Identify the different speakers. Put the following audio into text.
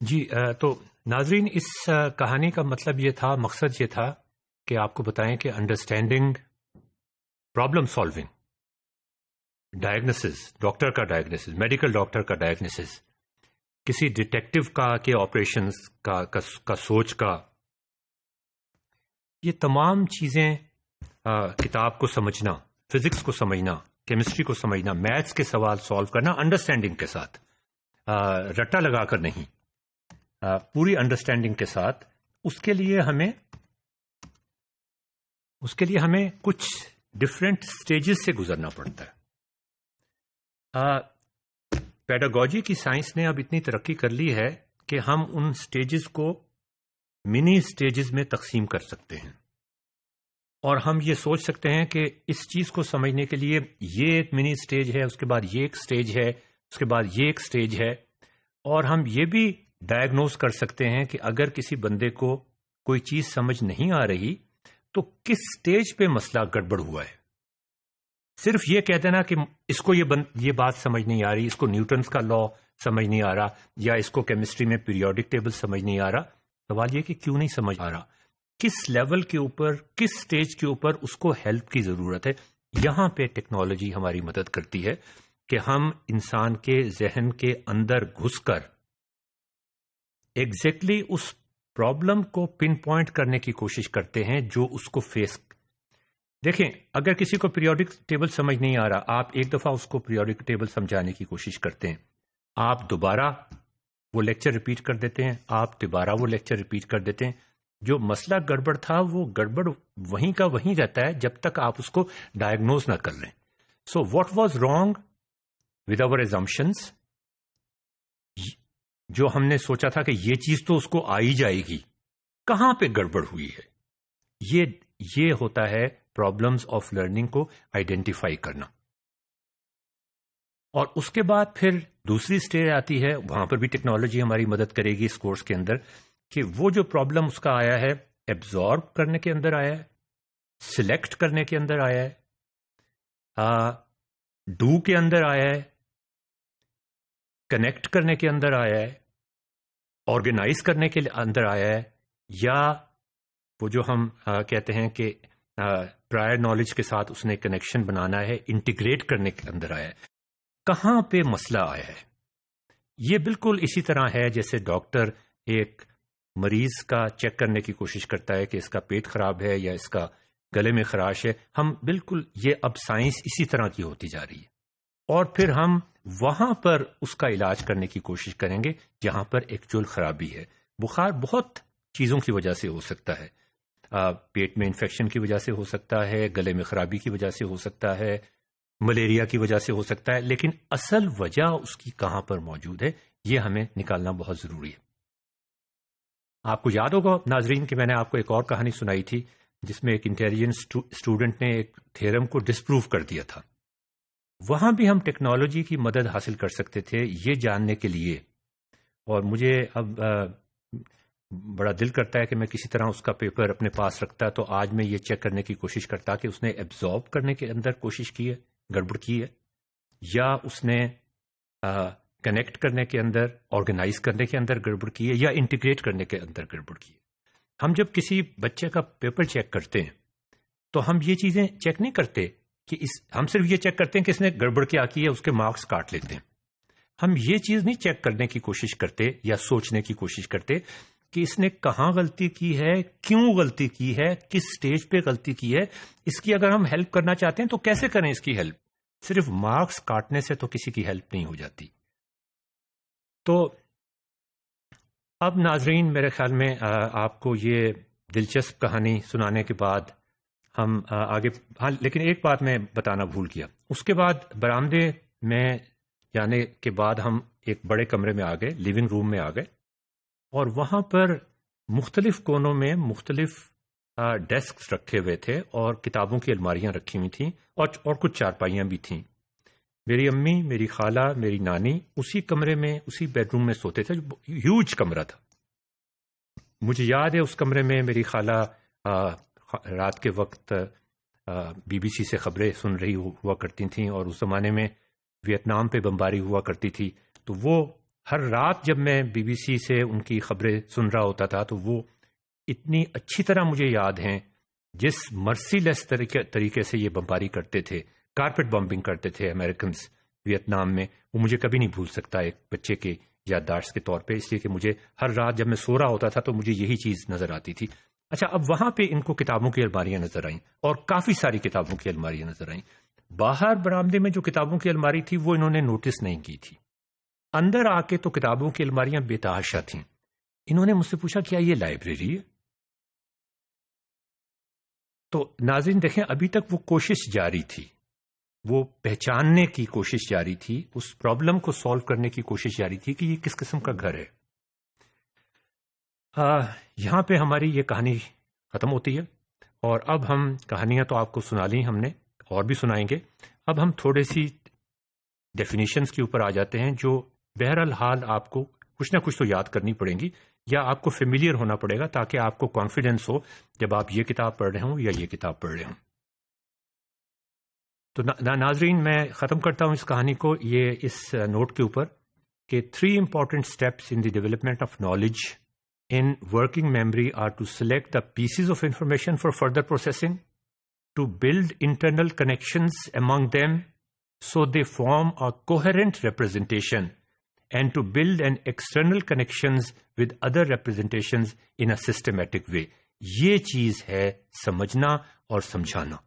Speaker 1: جی تو ناظرین، اس کہانی کا مطلب یہ تھا، مقصد یہ تھا کہ آپ کو بتائیں کہ understanding, problem solving, diagnosis, doctor کا ڈائگنوسس، میڈیکل ڈاکٹر کا ڈائگنوسس، کسی ڈیٹیکٹو کا کے آپریشنز کا سوچ کا، یہ تمام چیزیں کتاب کو سمجھنا، فزکس کو سمجھنا، کیمسٹری کو سمجھنا، میتھس کے سوال سالو کرنا انڈرسٹینڈنگ کے ساتھ، رٹا لگا کر نہیں، پوری انڈرسٹینڈنگ کے ساتھ، اس کے لیے ہمیں کچھ ڈفرینٹ سٹیجز سے گزرنا پڑتا ہے۔ پیڈاگوجی کی سائنس نے اب اتنی ترقی کر لی ہے کہ ہم ان سٹیجز کو منی سٹیجز میں تقسیم کر سکتے ہیں، اور ہم یہ سوچ سکتے ہیں کہ اس چیز کو سمجھنے کے لیے یہ ایک منی سٹیج ہے، اس کے بعد یہ ایک سٹیج ہے، اس کے بعد یہ ایک سٹیج ہے، اور ہم یہ بھی ڈائگنوز کر سکتے ہیں کہ اگر کسی بندے کو کوئی چیز سمجھ نہیں آ رہی تو کس سٹیج پہ مسئلہ گڑبڑ ہوا ہے۔ صرف یہ کہہ دینا کہ اس کو یہ بات سمجھ نہیں آ رہی، اس کو نیوٹنز کا لا سمجھ نہیں آ رہا، یا اس کو کیمسٹری میں پیریوڈک ٹیبل سمجھ نہیں آ رہا، سوال یہ کہ کیوں نہیں سمجھ آ رہا، کس لیول کے اوپر، کس سٹیج کے اوپر اس کو ہیلپ کی ضرورت ہے۔ یہاں پہ ٹیکنالوجی ہماری مدد کرتی ہے کہ ہم انسان کے ذہن کے اندر گھس کر ایگزیکٹلی اس پرابلم کو پن پوائنٹ کرنے کی کوشش کرتے ہیں جو اس کو فیس۔ دیکھیں، اگر کسی کو پیریوڈک ٹیبل سمجھ نہیں آ رہا، آپ ایک دفعہ اس کو پیریوڈک ٹیبل سمجھانے کی کوشش کرتے ہیں، آپ دوبارہ وہ لیکچر ریپیٹ کر دیتے ہیں، آپ دوبارہ وہ لیکچر ریپیٹ کر دیتے ہیں، جو مسئلہ گڑبڑ تھا وہ گڑبڑ وہیں کا وہیں رہتا ہے جب تک آپ اس کو ڈائگنوز نہ کر لیں۔ So what was wrong with our assumptions, جو ہم نے سوچا تھا کہ یہ چیز تو اس کو آ ہی جائے گی، کہاں پہ گڑبڑ ہوئی ہے، یہ ہوتا ہے پرابلمز آف لرننگ کو آئیڈینٹیفائی کرنا۔ اور اس کے بعد پھر دوسری سٹیج آتی ہے، وہاں پر بھی ٹیکنالوجی ہماری مدد کرے گی اس کورس کے اندر، کہ وہ جو پرابلم اس کا آیا ہے، ایبزارب کرنے کے اندر آیا ہے، سلیکٹ کرنے کے اندر آیا ہے، ڈو کے اندر آیا ہے، کنیکٹ کرنے کے اندر آیا ہے، آرگنائز کرنے کے اندر آیا ہے، یا وہ جو ہم کہتے ہیں کہ پرائر نالج کے ساتھ اس نے کنیکشن بنانا ہے، انٹیگریٹ کرنے کے اندر آیا ہے، کہاں پہ مسئلہ آیا ہے۔ یہ بالکل اسی طرح ہے جیسے ڈاکٹر ایک مریض کا چیک کرنے کی کوشش کرتا ہے کہ اس کا پیٹ خراب ہے یا اس کا گلے میں خراش ہے، ہم بالکل یہ اب سائنس اسی طرح کی ہوتی جا رہی ہے، اور پھر ہم وہاں پر اس کا علاج کرنے کی کوشش کریں گے جہاں پر ایکچوئل خرابی ہے۔ بخار بہت چیزوں کی وجہ سے ہو سکتا ہے، پیٹ میں انفیکشن کی وجہ سے ہو سکتا ہے، گلے میں خرابی کی وجہ سے ہو سکتا ہے، ملیریا کی وجہ سے ہو سکتا ہے، لیکن اصل وجہ اس کی کہاں پر موجود ہے یہ ہمیں نکالنا بہت ضروری ہے۔ آپ کو یاد ہوگا ناظرین کہ میں نے آپ کو ایک اور کہانی سنائی تھی جس میں ایک انٹیلیجنٹ اسٹوڈنٹ نے ایک تھیورم کو ڈسپروو کر دیا تھا۔ وہاں بھی ہم ٹیکنالوجی کی مدد حاصل کر سکتے تھے یہ جاننے کے لیے، اور مجھے اب بڑا دل کرتا ہے کہ میں کسی طرح اس کا پیپر اپنے پاس رکھتا، تو آج میں یہ چیک کرنے کی کوشش کرتا کہ اس نے ایبزارب کرنے کے اندر کوشش کی ہے، گڑبڑ کی ہے، یا اس نے کنیکٹ کرنے کے اندر، آرگنائز کرنے کے اندر گڑبڑ کی ہے، یا انٹیگریٹ کرنے کے اندر گڑبڑ کی ہے۔ ہم جب کسی بچے کا پیپر چیک کرتے ہیں تو ہم یہ چیزیں چیک نہیں کرتے کہ ہم صرف یہ چیک کرتے ہیں کہ اس نے گڑبڑ کیا کی ہے، اس کے مارکس کاٹ لیتے ہیں۔ ہم یہ چیز نہیں چیک کرنے کی کوشش کرتے یا سوچنے کی کوشش کرتے کہ اس نے کہاں غلطی کی ہے، کیوں غلطی کی ہے، کس سٹیج پہ غلطی کی ہے، اس کی اگر ہم ہیلپ کرنا چاہتے ہیں تو کیسے کریں اس کی ہیلپ۔ صرف مارکس کاٹنے سے تو کسی کی ہیلپ نہیں ہو جاتی۔ تو اب ناظرین، میرے خیال میں آپ کو یہ دلچسپ کہانی سنانے کے بعد ہم آگے، ہاں لیکن ایک بات میں بتانا بھول گیا، اس کے بعد برآمدے میں جانے کے بعد ہم ایک بڑے کمرے میں آ گئے، لیونگ روم میں آ گئے، اور وہاں پر مختلف کونوں میں مختلف ڈیسکس رکھے ہوئے تھے اور کتابوں کی الماریاں رکھی ہوئی تھیں، اور کچھ چارپائیاں بھی تھیں۔ میری امی، میری خالہ، میری نانی اسی کمرے میں، اسی بیڈ روم میں سوتے تھے، ہیوج کمرہ تھا۔ مجھے یاد ہے اس کمرے میں میری خالہ رات کے وقت BBC سے خبریں سن رہی ہوا کرتی تھیں، اور اس زمانے میں ویتنام پہ بمباری ہوا کرتی تھی، تو وہ ہر رات جب میں بی بی سی سے ان کی خبریں سن رہا ہوتا تھا تو وہ اتنی اچھی طرح مجھے یاد ہیں، جس مرسی لیس طریقے سے یہ بمباری کرتے تھے، کارپیٹ بمبنگ کرتے تھے امریکنز ویتنام میں، وہ مجھے کبھی نہیں بھول سکتا ایک بچے کے یادداشت کے طور پہ، اس لیے کہ مجھے ہر رات جب میں سو رہا ہوتا تھا تو مجھے یہی چیز نظر آتی تھی. اچھا، اب وہاں پہ ان کو کتابوں کی الماریاں نظر آئیں، اور کافی ساری کتابوں کی الماریاں نظر آئیں. باہر برآمدے میں جو کتابوں کی الماری تھی وہ انہوں نے نوٹس نہیں کی تھی، اندر آ کے تو کتابوں کی الماریاں بے تحاشا تھیں. انہوں نے مجھ سے پوچھا کیا یہ لائبریری ہے؟ تو ناظرین دیکھیں، ابھی تک وہ کوشش جاری تھی، وہ پہچاننے کی کوشش جاری تھی، اس پرابلم کو سالو کرنے کی کوشش جاری تھی کہ یہ کس قسم کا گھر ہے. یہاں پہ ہماری یہ کہانی ختم ہوتی ہے، اور اب ہم کہانیاں تو آپ کو سنا لیں ہم نے، اور بھی سنائیں گے. اب ہم تھوڑے سی ڈیفینیشنز کے اوپر آ جاتے ہیں جو بہرحال آپ کو کچھ نہ کچھ تو یاد کرنی پڑیں گی، یا آپ کو فیملیئر ہونا پڑے گا تاکہ آپ کو کانفیڈنس ہو جب آپ یہ کتاب پڑھ رہے ہوں یا یہ کتاب پڑھ رہے ہوں. تو ناظرین، میں ختم کرتا ہوں اس کہانی کو یہ اس نوٹ کے اوپر کہ 3 important steps in the development of knowledge in working memory are to select the pieces of information for further processing, to build internal connections among them so they form a coherent representation, and to build an external connections with other representations in a systematic way. یہ چیز ہے سمجھنا اور سمجھانا.